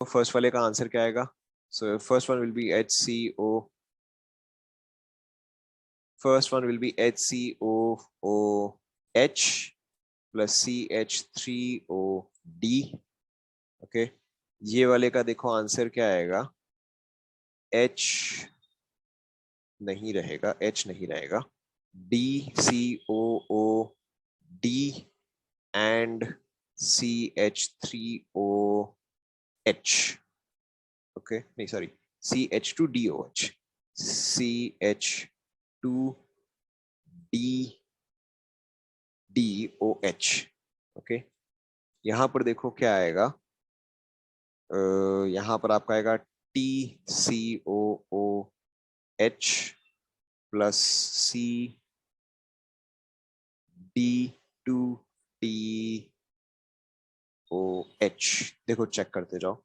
तो फर्स्ट वाले का आंसर क्या आएगा? So first one will be HCO, first one will be HCOOH plus CH3OD। Okay, ये वाले का देखो आंसर क्या आएगा? H नहीं रहेगा, H नहीं रहेगा, DCOOD एंड CH3OH। ओके, नहीं सॉरी, CH2DOH, CH2DOH। ओके, यहां पर देखो क्या आएगा, यहां पर आपका आएगा TCOOH प्लस CD2TOH। देखो चेक करते जाओ,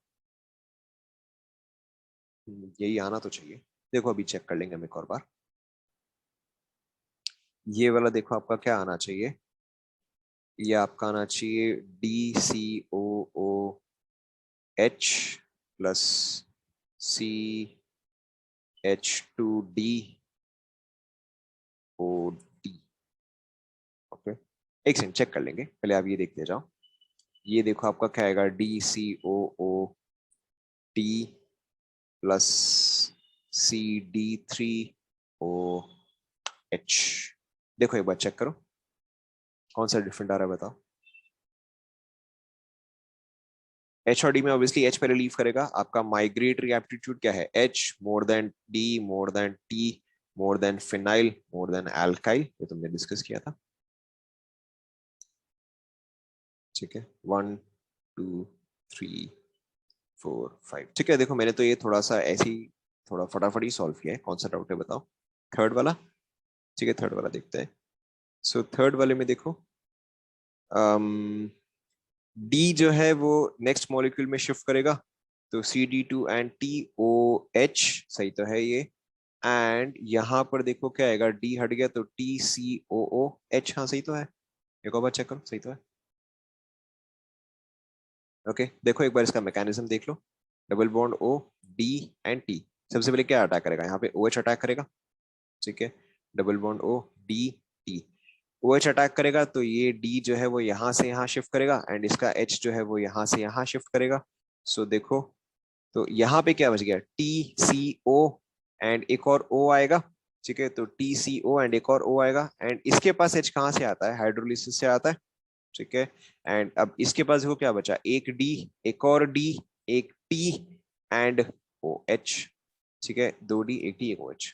यही आना तो चाहिए। देखो अभी चेक कर लेंगे हम एक और बार। ये वाला देखो आपका क्या आना चाहिए, ये आपका आना चाहिए DCOOH प्लस CH2DOD। ओके, एक सेकंड चेक कर लेंगे, पहले आप ये देखते जाओ। ये देखो आपका क्या आएगा, DCOOD प्लस CD3OH। देखो एक बार चेक करो कौन सा डिफरेंट आ रहा है, बताओ। H और D में ऑब्वियसली H पहले लीव करेगा। आपका माइग्रेटरी एप्टीट्यूड क्या है? H more than D more than T more than phenyl more than alkyl, ये तुमने डिस्कस किया था। ठीक है, 1 2 3 4 5। ठीक है, देखो मैंने तो ये थोड़ा सा ऐसे ही थोड़ा फटाफट ही सॉल्व किया है। कौन सा डाउट है बताओ? थर्ड वाला। ठीक है, थर्ड वाला देखते हैं। सो थर्ड वाले में देखो, डी जो है वो नेक्स्ट मॉलिक्यूल में शिफ्ट करेगा, तो CD2 एंड TOH, सही तो है ये। एंड यहाँ पर देखो क्या आएगा, डी हट गया तो TCOOH, हाँ सही तो है। एक और बार चेक करो, सही तो है। ओके, देखो एक बार इसका मैकेनिज्म देख लो। Double bond O, D and T। सबसे पहले क्या अटैक करेगा? यहाँ पे OH अटैक करेगा। ठीक है, double bond O, D, T। OH attack करेगा तो ये D जो है वो यहाँ से यहाँ शिफ्ट करेगा एंड इसका H जो है वो यहाँ से यहाँ शिफ्ट करेगा। सो देखो, तो यहाँ पे क्या बच गया, TCO एंड एक और O आएगा। ठीक है, तो TCO एंड एक और O आएगा एंड इसके पास H कहाँ से आता है? हाइड्रोलिसिस से आता है। ठीक है, एंड अब इसके पास देखो क्या बचा, एक D, एक और D, एक T एंड OH। ठीक है, 2D, एक T, एक OH।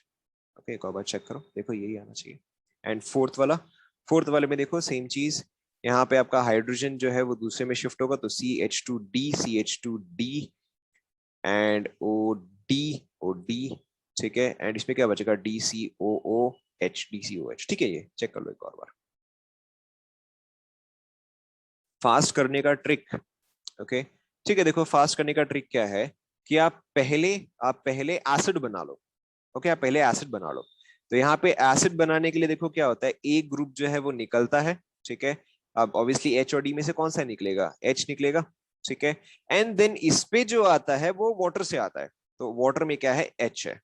ओके, एक और बार चेक करो, देखो यही आना चाहिए। एंड फोर्थ वाला, फोर्थ वाले में देखो सेम चीज। यहाँ पे आपका हाइड्रोजन जो है वो दूसरे में शिफ्ट होगा, तो CH2D एंड OD। ठीक है, एंड इसमें क्या बचेगा, DCOOH। ठीक है, ये चेक कर लो एक और बार। फास्ट करने का ट्रिक। ओके, ठीक है, देखो फास्ट करने का ट्रिक क्या है कि आप पहले एसिड बना लो। ओके, आप पहले एसिड बना लो। तो यहाँ पे एसिड बनाने के लिए देखो क्या होता है, एक ग्रुप जो है वो निकलता है। ठीक है, अब ऑब्वियसली H और D में से कौन सा निकलेगा? H निकलेगा। ठीक है, एंड देन इस पे जो आता है वो वाटर से आता है, तो वाटर में क्या है? H है।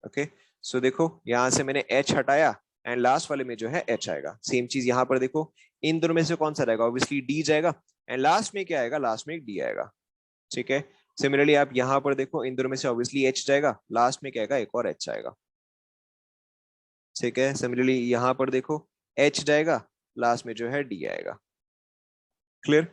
ओके, सो देखो यहां से मैंने H हटाया एंड लास्ट वाले में जो है H आएगा। सेम चीज यहां पर देखो, इन दोनों में से कौन सा रहेगा? ऑब्वियसली D जाएगा एंड लास्ट में क्या आएगा? लास्ट में एक D आएगा। ठीक है, सिमिलरली आप यहां पर देखो, इन दोनों में से ऑब्वियसली H जाएगा, लास्ट में क्या आएगा? एक और H आएगा। ठीक है, सिमिलरली यहां पर देखो, H जाएगा, लास्ट में जो है D आएगा। क्लियर?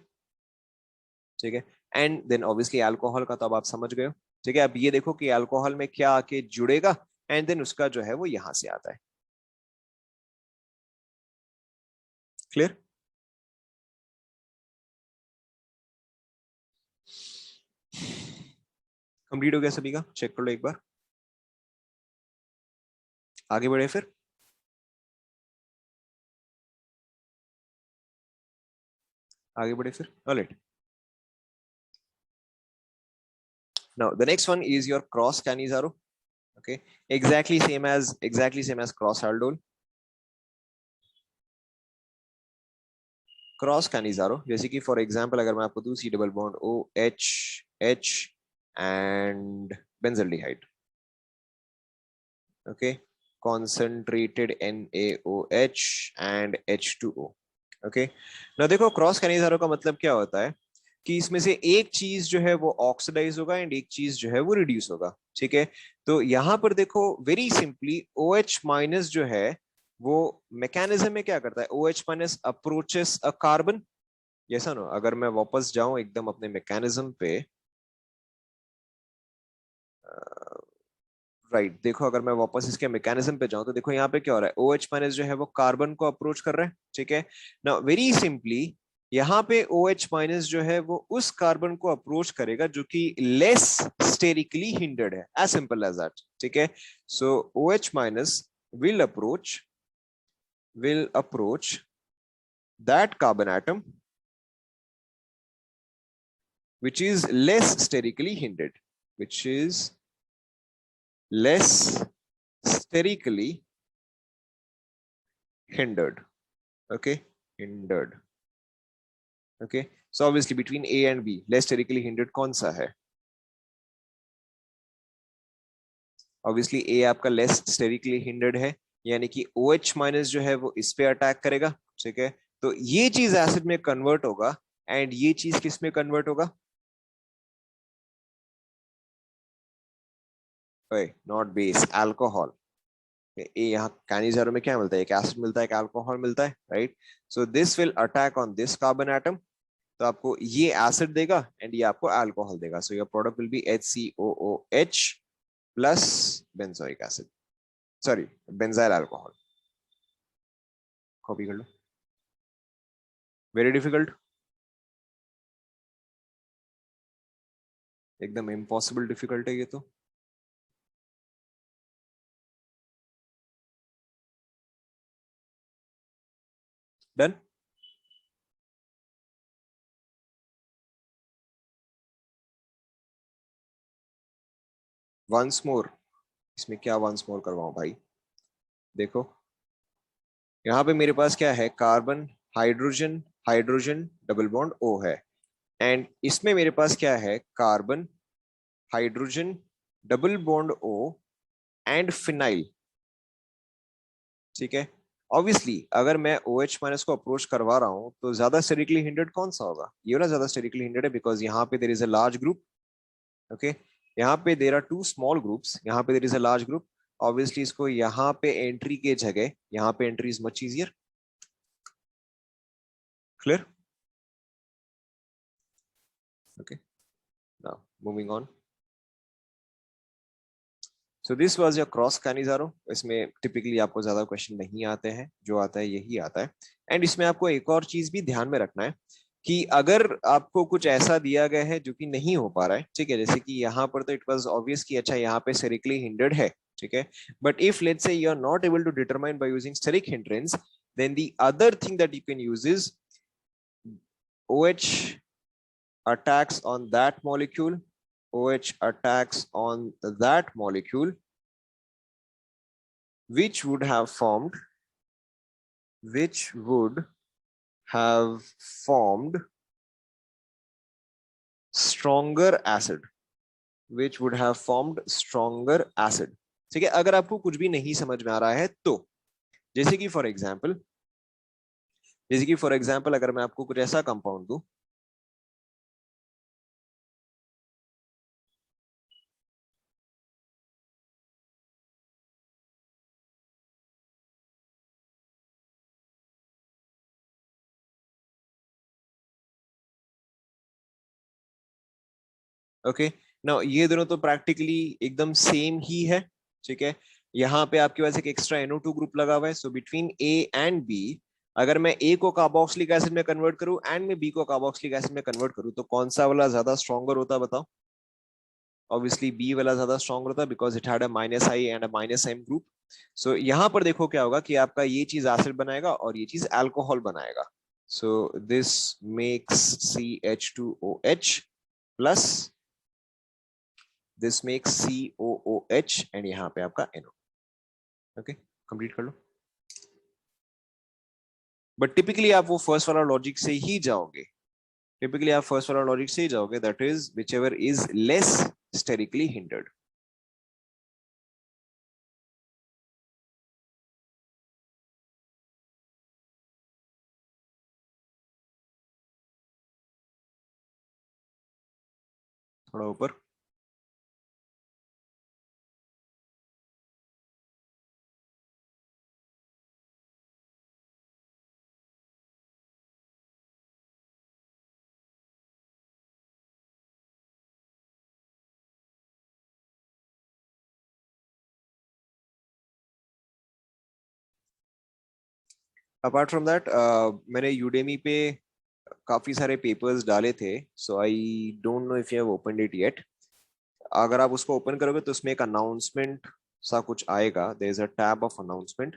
ठीक है, एंड देन ऑब्वियसली अल्कोहल का तो अब आप समझ गए हो। ठीक है, अब ये देखो कि अल्कोहल में क्या आके जुड़ेगा एंड देन उसका जो है वो यहां से आता है। क्लियर? कंप्लीट हो गया सभी का? चेक कर लो एक बार, आगे बढ़े फिर। आगे बढ़े फिर, alright. Now the next one is your cross Cannizzaro. Okay, exactly same as cross aldol। Cross Cannizzaro जैसे कि फॉर एग्जांपल अगर मैं आपको दूं, C double bond O H H and benzaldehyde. Okay, concentrated NaOH and H2O. Okay, ना देखो cross Cannizzaro का मतलब क्या होता है कि इसमें से एक चीज जो है वो ऑक्सीडाइज होगा एंड एक चीज जो है वो रिड्यूस होगा। ठीक है, तो यहां पर देखो वेरी सिंपली OH माइनस जो है वो मैकेनिज्म में क्या करता है, OH minus approaches a carbon. जैसा ना, अगर मैं वापस जाऊं एकदम अपने मैकेनिज्म पे, राइट देखो अगर मैं वापस इसके मैकेनिज्म पे जाऊं तो देखो यहाँ पे क्या हो रहा है, OH माइनस जो है वो कार्बन को अप्रोच कर रहा है। ठीक है ना, वेरी सिंपली यहाँ पे OH माइनस जो है वो उस कार्बन को अप्रोच करेगा जो कि लेस स्टेरिकली हिंडर्ड है, एज सिंपल एज दैट। ठीक है, सो OH minus will approach that carbon atom which is less sterically hindered, which is less sterically hindered. Okay, hindered. Okay, so obviously between A and B, less sterically hindered कौन सा है? Obviously A आपका less sterically hindered है, यानी कि OH minus जो है वो इस पे अटैक करेगा। ठीक है, तो ये चीज एसिड में कन्वर्ट होगा एंड ये चीज किस में कन्वर्ट होगा? Not base, alcohol. ये यहाँ कैनिजारो में क्या मिलता है, एक एसिड मिलता है, एक अल्कोहल मिलता है, right. So this will attack on this carbon atom, तो आपको ये एसिड देगा एंड ये आपको अल्कोहल देगा। So your product will be HCOOH plus benzoic acid, sorry benzyl alcohol. Copy कर लो, वेरी डिफिकल्ट, एकदम इम्पॉसिबल डिफिकल्ट है ये तो। डन। वंस मोर, इसमें क्या वंस मोर करवाऊं भाई? देखो यहाँ पे मेरे पास क्या है, carbon hydrogen hydrogen double bond O है, एंड इसमें मेरे पास क्या है, carbon hydrogen double bond O and phenyl. ठीक है, ऑब्वियसली अगर मैं OH माइनस को अप्रोच करवा रहा हूं तो ज्यादा स्टेरिकली हिंडेड कौन सा होगा, ये वाला ज्यादा स्टेरिकली हिंडेड है, बिकॉज यहाँ पे there is a large group. Okay, यहाँ पे there are two small groups, यहाँ पे there is a large group. Obviously इसको यहाँ पे एंट्री के जगह यहाँ पे entry is much easier. Clear? Okay, now moving on. So this was your cross Cannizzaro. इसमें टिपिकली आपको ज्यादा क्वेश्चन नहीं आते हैं, जो आता है यही आता है। एंड इसमें आपको एक और चीज भी ध्यान में रखना है कि अगर आपको कुछ ऐसा दिया गया है जो कि नहीं हो पा रहा है, ठीक है, जैसे कि यहाँ पर तो इट वाज ऑब्वियस कि अच्छा यहाँ पे स्टेरिकली हिंडर्ड है, ठीक है, but if let's say you are not able to determine by using steric hindrance, then the other thing that you can use is OH attacks on that molecule, OH attacks on that molecule, which would have formed stronger acid, which would have formed stronger acid। ठीक है, अगर आपको कुछ भी नहीं समझ में आ रहा है तो जैसे कि फॉर एग्जांपल अगर मैं आपको कुछ ऐसा कंपाउंड दूं, ओके ना, ये दोनों तो प्रैक्टिकली एकदम सेम ही है। ठीक है, यहाँ पे आपके पास एक एक्स्ट्रा NO2 ग्रुप लगा हुआ है, so between A and B अगर मैं A को कार्बोक्सिलिक एसिड में कन्वर्ट करूं एंड मैं B को कार्बोक्सिलिक एसिड में कन्वर्ट करूं तो कौन सा वाला ज्यादा स्ट्रॉन्गर होता है बताओ? ऑब्वियसली B वाला ज्यादा स्ट्रॉन्गर होता है, because it had a -I and a -M group. So यहाँ पर देखो क्या होगा कि आपका ये चीज एसिड बनाएगा और ये चीज अल्कोहल बनाएगा। So this makes CH2OH plus this makes COOH and यहाँ पे आपका NO। ओके, कंप्लीट कर लो। बट टिपिकली आप वो फर्स्ट वाला लॉजिक से ही जाओगे, that is whichever is less sterically hindered. थोड़ा ऊपर. अपार्ट फ्रॉम दैट मैंने यूडेमी पे काफी सारे पेपर्स डाले थे, so I don't know if you have opened it yet. अगर आप उसको ओपन करोगे तो उसमें एक अनाउंसमेंट सा कुछ आएगा. There is a tab of announcement.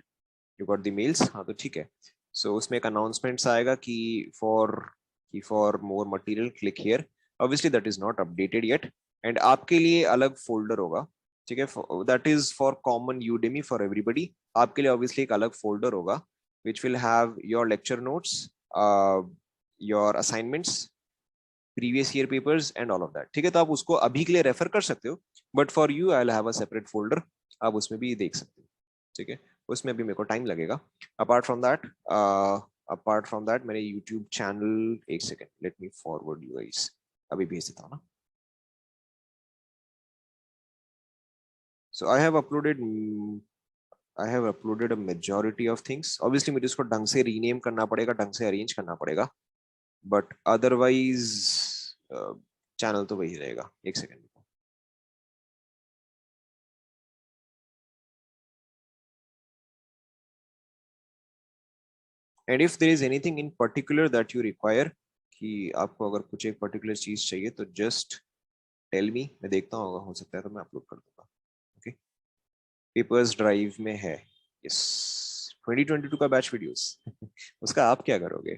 You got the mails. हाँ तो ठीक है. सो उसमें एक अनाउंसमेंट आएगा कि for more material click here. Obviously that is not updated yet. And आपके लिए अलग फोल्डर होगा. ठीक है. That is for common Udemy for everybody. आपके लिए ऑब्वियसली एक अलग फोल्डर होगा which will have your lecture notes, your assignments, previous year papers and all of that. ठीक है. तो आप उसको अभी के लिए रेफर कर सकते हो, but for you I will have a separate folder. आप उसमें भी देख सकते हो. ठीक है. उसमें भी मेरे को टाइम लगेगा. अपार्ट फ्रॉम दैट मैंने यूट्यूब चैनल, एक second, let me forward you guys. अभी भेज देता हूँ ना. So I have uploaded a majority of things. Obviously मुझे इसको ढंग से रीनेम करना पड़ेगा, ढंग से अरेंज करना पड़ेगा, बट अदरवाइज चैनल तो वही रहेगा. एक second. And if there is anything in particular that you require, कि आपको अगर कुछ एक पर्टिकुलर चीज चाहिए तो जस्ट टेल मी. मैं देखता हूँ, हो सकता है तो मैं अपलोड कर दूंगा. ओके. पेपर्स ड्राइव में है. यस. 2022 का बैच वीडियोस. उसका आप क्या करोगे?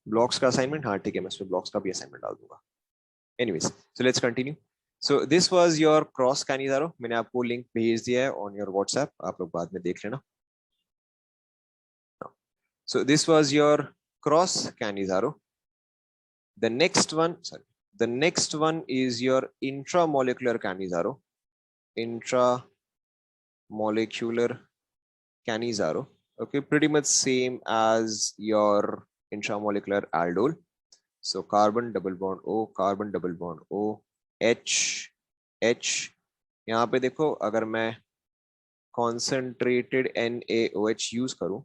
ब्लॉक्स का असाइनमेंट. हाँ ठीक है, मैं उसमें ब्लॉक्स का भी असाइनमेंट डाल दूंगा. Anyways, so let's continue. So this was your cross Cannizzaro. मैंने आपको लिंक भेज दिया है ऑन योर व्हाट्सएप, आप लोग बाद में देख लेना. सो this was your cross Cannizzaro. The next one, sorry, the next one is your intramolecular Cannizzaro. Intramolecular Cannizzaro. Okay, pretty much same as your intramolecular aldol. So carbon double bond O, carbon double bond O, H, H. यहाँ पे देखो, अगर मैं concentrated NaOH use करूं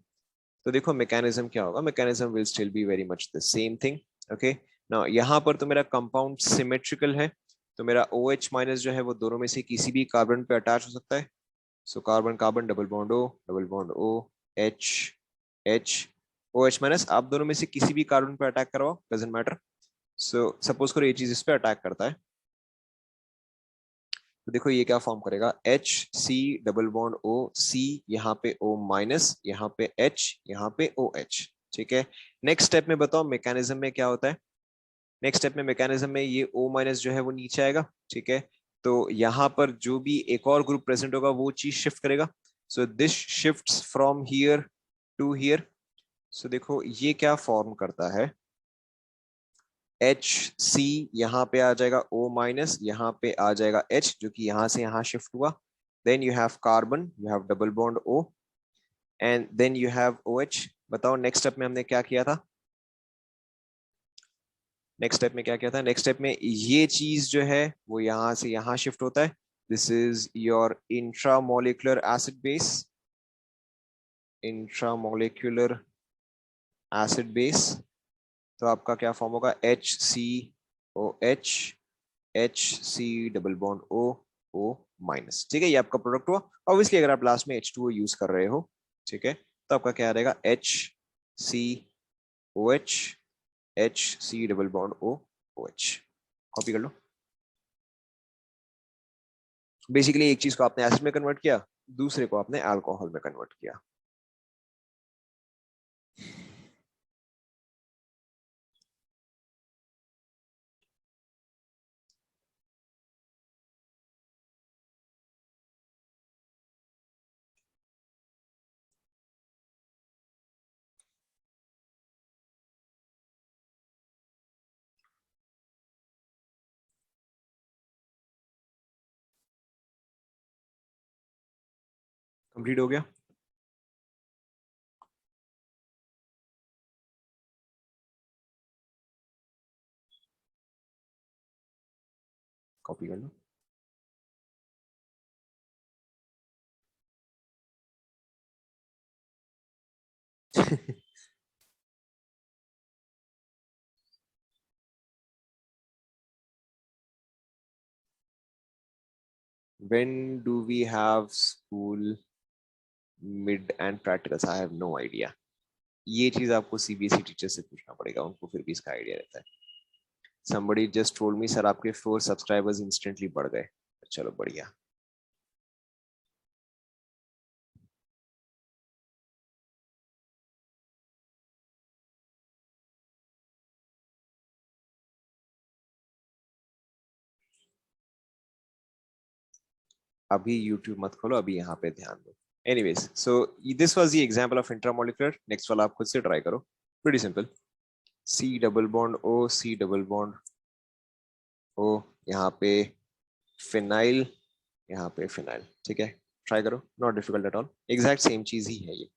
तो देखो mechanism क्या होगा. Mechanism will still be very much the same thing. Okay. Now यहाँ पर तो मेरा कंपाउंड सिमेट्रिकल है, तो मेरा OH माइनस जो है वो दोनों में से किसी भी कार्बन पे अटैच हो सकता है. So carbon carbon double bond O, H, H, OH minus. आप दोनों में से किसी भी कार्बन पे अटैक करवाओ, डजेंट मैटर. सो सपोज करो ये चीज इस पे अटैक करता है, तो देखो ये क्या फॉर्म करेगा. H C double bond O C, यहाँ पे O माइनस, यहाँ पे H, यहाँ पे OH. ठीक है. नेक्स्ट स्टेप में बताओ मैकेनिज्म में क्या होता है. नेक्स्ट स्टेप में मैकेनिज्म में ये O माइनस जो है वो नीचे आएगा. ठीक है. तो यहाँ पर जो भी एक और ग्रुप प्रेजेंट होगा वो चीज शिफ्ट करेगा. So this shifts from here to here. So देखो ये क्या फॉर्म करता है. एच सी यहाँ पे आ जाएगा, O माइनस यहाँ पे आ जाएगा H, जो कि यहाँ से यहाँ शिफ्ट हुआ. Then you have carbon, you have double bond O, and then you have OH. बताओ नेक्स्ट स्टेप में हमने क्या किया था. नेक्स्ट स्टेप में ये चीज जो है वो यहाँ से यहाँ शिफ्ट होता है. This is your intramolecular acid base. Intramolecular acid base. तो आपका क्या फॉर्म होगा. HCOH, HC double bond O minus. ठीक है. ये आपका प्रोडक्ट हुआ. ऑब्वियसली अगर आप लास्ट में H2O यूज कर रहे हो, ठीक है, तो आपका क्या रहेगा. HCOH, HC double bond OH. Copy कर लो. बेसिकली एक चीज को आपने एसिड में कन्वर्ट किया, दूसरे को आपने अल्कोहल में कन्वर्ट किया. कंप्लीट हो गया? कॉपी कर लो। When do we have school mid and practicals? I have no idea. ये चीज आपको सीबीएसई टीचर से पूछना पड़ेगा, उनको फिर भी इसका आइडिया रहता है। Somebody just told me sir आपके 4 सब्सक्राइबर्स इंस्टेंटली बढ़ गए। चलो बढ़िया। अभी YouTube मत खोलो, अभी यहाँ पे ध्यान दो। Anyways, so this was the example of intramolecular. Next वाला आप खुद से ट्राई करो। Pretty simple. C double bond O, C double bond O, यहाँ पे फिनाइल, यहाँ पे फिनाइल। ठीक है, ट्राई करो, not difficult at all, exact same चीज ही है ये।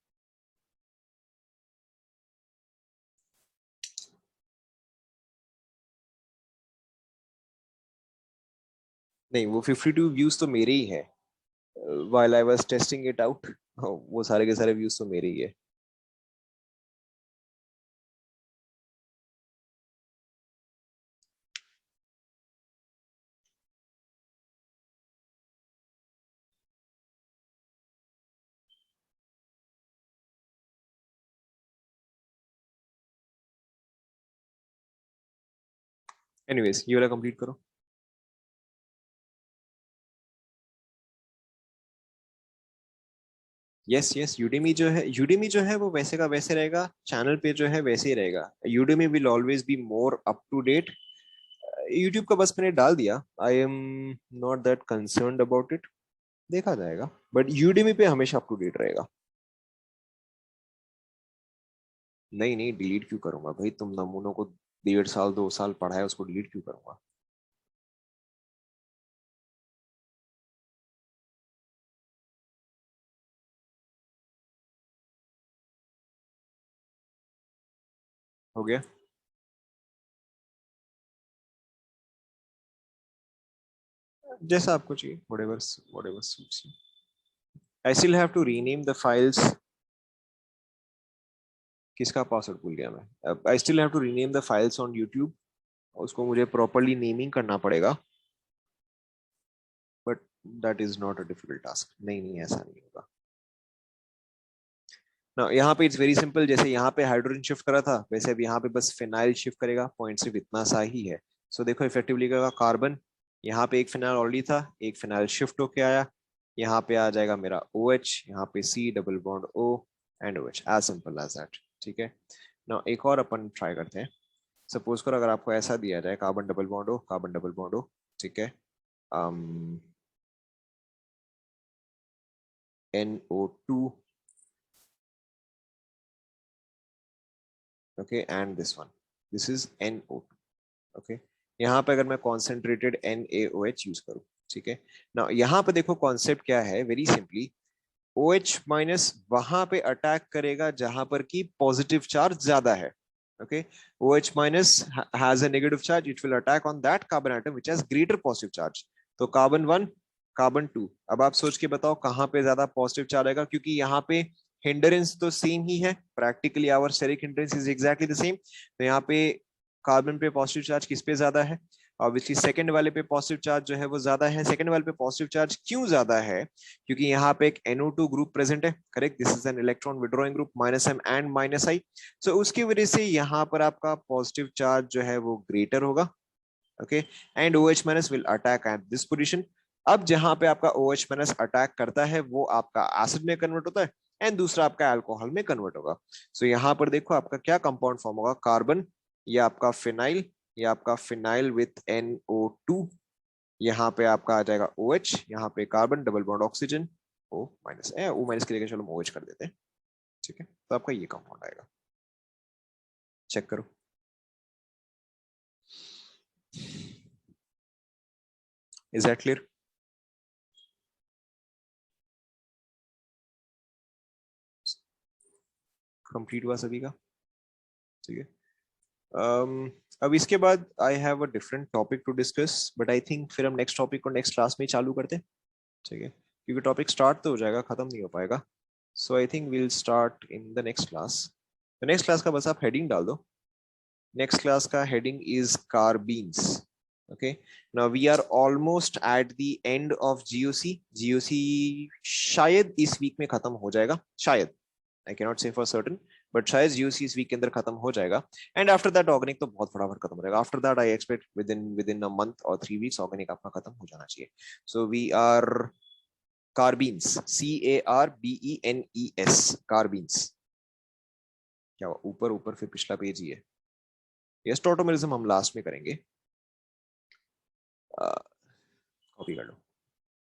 नहीं, वो 52 व्यूज तो मेरे ही है। while I was testing it out, वो सारे के सारे व्यूज तो मेरे ही है। एनीवेज, ये वाला कंप्लीट करो। यस यस, यूडेमी जो है वो वैसे का वैसे रहेगा, चैनल पे जो है वैसे ही रहेगा। Udemy will always be more up to date. YouTube का बस मैंने डाल दिया, I am not that concerned about it, देखा जाएगा, बट यूडेमी पे हमेशा अप टू डेट रहेगा। नहीं नहीं, डिलीट क्यों करूंगा भाई, तुम नमूनों को 1.5 साल 2 साल पढ़ाया, उसको डिलीट क्यों करूंगा? हो गया। जैसा आपको चाहिए, whatever suits you. I still have to rename the files. किसका पासवर्ड भूल गया मैं? I still have to rename the files on YouTube, उसको मुझे प्रॉपरली नेमिंग करना पड़ेगा, but that is not a difficult task. नहीं नहीं, ऐसा नहीं होगा ना। यहाँ पे इट्स वेरी सिंपल, जैसे यहाँ पे हाइड्रोजन शिफ्ट करा था, वैसे अब यहाँ पे बस फिनाइल शिफ्ट करेगा, पॉइंट सिर्फ इतना सा ही है। सो देखो इफेक्टिवली करेगा कार्बन, यहाँ पे एक फिनाइल ऑलरेडी था, एक फिनाइल शिफ्ट होके आया, यहाँ पे आ जाएगा मेरा OH, यहाँ पे C double bond O and OH, as simple as that. ठीक है ना, एक और अपन ट्राई करते हैं। सपोज करो अगर आपको ऐसा दिया जाए, कार्बन डबल बॉन्ड हो, कार्बन डबल बॉन्ड हो, ठीक है, NO2, okay, and this one, this is NO2, okay. यहाँ पे अगर मैं कॉन्सेंट्रेटेड NaOH यूज करूँ, ठीक है ना, यहाँ पे देखो कॉन्सेप्ट क्या है, वेरी सिंपली, OH माइनस वहां पे अटैक करेगा जहां पर की पॉजिटिव चार्ज ज्यादा है, okay. OH minus has a negative charge, it will attack on that carbon atom which has greater positive charge. तो कार्बन 1, कार्बन 2, अब आप सोच के बताओ कहाँ पे ज्यादा पॉजिटिव चार्ज आएगा, क्योंकि यहाँ पे हिंडरेंस तो सेम ही है, practically our steric hindrance is exactly the same. तो यहाँ पे कार्बन पे पॉजिटिव चार्ज किस पे ज्यादा है? ऑब्वियसली सेकंड वाले पे पॉजिटिव चार्ज जो है वो ज्यादा है। सेकंड वाले पे पॉजिटिव चार्ज क्यों ज्यादा है? क्योंकि यहाँ पे एक NO2 ग्रुप प्रेजेंट है, correct, this is an electron withdrawing group, -M and -I। सो उसकी वजह से यहाँ पर आपका पॉजिटिव चार्ज जो है वो ग्रेटर होगा, okay, and OH minus will attack at this position. अब जहां पे आपका OH माइनस अटैक करता है वो आपका एसिड में कन्वर्ट होता है, एंड दूसरा आपका अल्कोहल में कन्वर्ट होगा। सो यहाँ पर देखो आपका क्या कंपाउंड फॉर्म होगा, कार्बन, या आपका फिनाइल, या आपका फिनाइल विथ NO2, यहाँ पे आपका आ जाएगा OH, यहाँ पे carbon double bond oxygen, O minus की जगह चलो हम OH कर देते हैं, ठीक है, तो आपका ये कंपाउंड आएगा, चेक करो। Is that clear? कंप्लीट हुआ सभी का? ठीक है। अब इसके बाद I have a different topic to discuss, but I think फिर हम नेक्स्ट टॉपिक को नेक्स्ट क्लास में ही चालू करते हैं। ठीक है, क्योंकि टॉपिक स्टार्ट तो हो जाएगा, खत्म नहीं हो पाएगा। So I think we'll start in the next class. तो नेक्स्ट क्लास का बस आप हेडिंग डाल दो। नेक्स्ट क्लास का heading is carbenes. Okay, now we are almost at the end of GOC. GOC शायद इस वीक में खत्म हो जाएगा, शायद, I can not say for certain, but शायद जीओसी इस वीक के अंदर खत्म हो जाएगा। एंड आफ्टर दैट ऑर्गेनिक तो बहुत फटाफट खत्म हो जाएगा। After that I expect within a month और 3 वीक्स ऑर्गेनिक आपका खत्म हो जाना चाहिए। So we are carbenes, CARBENES, carbenes. क्या हुआ? ऊपर ऊपर फिर पिछला पेज ही है। यस, टोटोमेरिज्म हम लास्ट में करेंगे, कॉपी कर लो।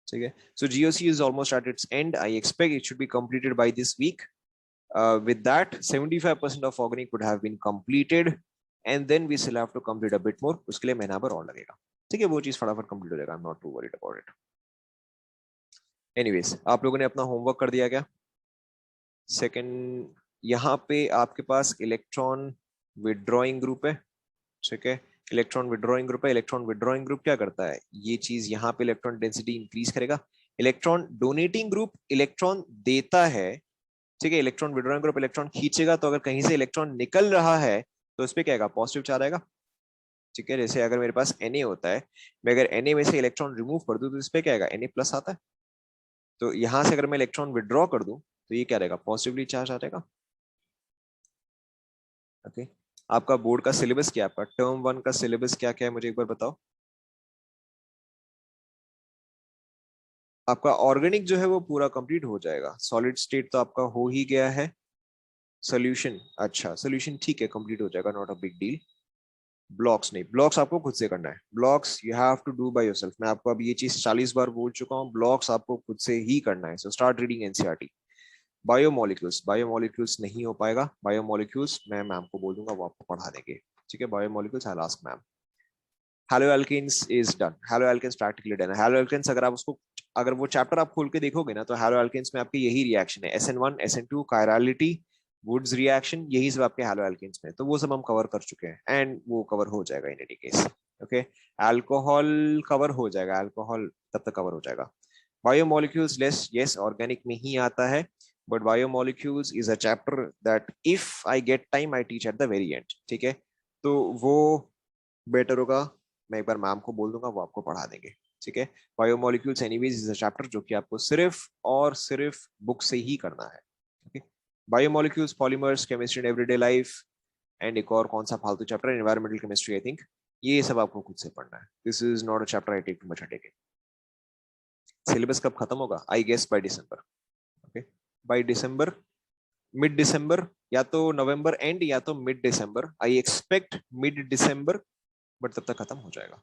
ठीक है, so GOC is almost at its end. I expect it should be completed by this week. With that, 75% of organic would have been completed, and then we still have to complete a bit more. उसके लिए महीना भर और लगेगा। ठीक है, वो चीज फटाफट कंप्लीट हो जाएगा। I'm not too worried about it. Anyways, आप लोगों ने अपना होमवर्क कर दिया क्या? सेकंड, यहाँ पे आपके पास इलेक्ट्रॉन विड्रॉइंग ग्रुप है। ठीक है, इलेक्ट्रॉन विड्रॉइंग ग्रुप है। इलेक्ट्रॉन विड्रॉइंग ग्रुप क्या करता है? ये चीज यहाँ पे इलेक्ट्रॉन डेंसिटी इंक्रीज करेगा। इलेक्ट्रॉन डोनेटिंग ग्रुप इलेक्ट्रॉन देता है। ठीक है, इलेक्ट्रॉन विड्रॉइंग ग्रुप इलेक्ट्रॉन खींचेगा, तो अगर कहीं से इलेक्ट्रॉन निकल रहा है तो इस पे क्या आएगा? पॉजिटिव चार्ज आएगा। ठीक है, जैसे अगर मेरे पास Na होता है, मैं अगर Na में से इलेक्ट्रॉन रिमूव कर दूं तो इस पे क्या आएगा? Na प्लस आता है। तो यहां से अगर मैं इलेक्ट्रॉन विड्रॉ कर दूं तो ये क्या रहेगा? पॉजिटिवली चार्ज आ जाएगा। ओके, आपका बोर्ड का सिलेबस क्या है? आपका टर्म 1 का सिलेबस क्या क्या है, मुझे एक बार बताओ। आपका ऑर्गेनिक जो है वो पूरा कंप्लीट हो जाएगा। सॉलिड स्टेट तो आपका हो ही गया है। सोल्यूशन, अच्छा सोल्यूशन ठीक है, कंप्लीट हो जाएगा, not a big deal. Blocks नहीं, ब्लॉक्स आपको खुद से करना है। Blocks you have to do by yourself. मैं आपको अब ये चीज 40 बार बोल चुका हूँ, ब्लॉक्स आपको खुद से ही करना है। So start reading NCERT. Biomolecules, biomolecules नहीं हो पाएगा। बायोमोलिक्यूल्स मैं मैम को बोल दूंगा, वो आपको पढ़ा देंगे। ठीक है, biomolecules I will ask ma'am. Haloalkanes is done. Haloalkanes practically done है। हेलो एल्केन्स अगर आप उसको, अगर वो चैप्टर आप खोल के देखोगे ना, तो हेलो एल्केन्स में आपके यही रिएक्शन है, SN1 SN2 chirality Wurtz reaction, यही सब आपके हेलो एल्केन्स में। तो वो सब हम कवर कर चुके हैं, एंड वो कवर हो जाएगा in any case. Okay, alcohol cover हो जाएगा, अल्कोहल तब तक कवर हो जाएगा। बायोमोलिक्यूल्स लेस, यस ऑर्गेनिक में ही आता है, but biomolecules is a chapter that if I get time I teach at the very and. ठीक है, तो वो बेटर होगा, मैं एक बार मैम को बोल दूंगा, वो आपको पढ़ा देंगे। ठीक है, biomolecules anyways is a chapter जो कि आपको सिर्फ और सिर्फ बुक से ही करना है। Okay, biomolecules, polymers, chemistry in everyday life, and एक और कौन सा फालतू chapter, environmental chemistry I think. ये सब आपको खुद से पढ़ना है। This is not a chapter I take too much headache. Syllabus कब खत्म होगा? I guess by December. Okay, by December, mid December, या तो नवंबर एंड या तो mid December. I expect mid December, but तब तक खत्म हो जाएगा।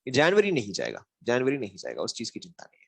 जनवरी नहीं जाएगा, जनवरी नहीं जाएगा, उस चीज की चिंता नहीं है।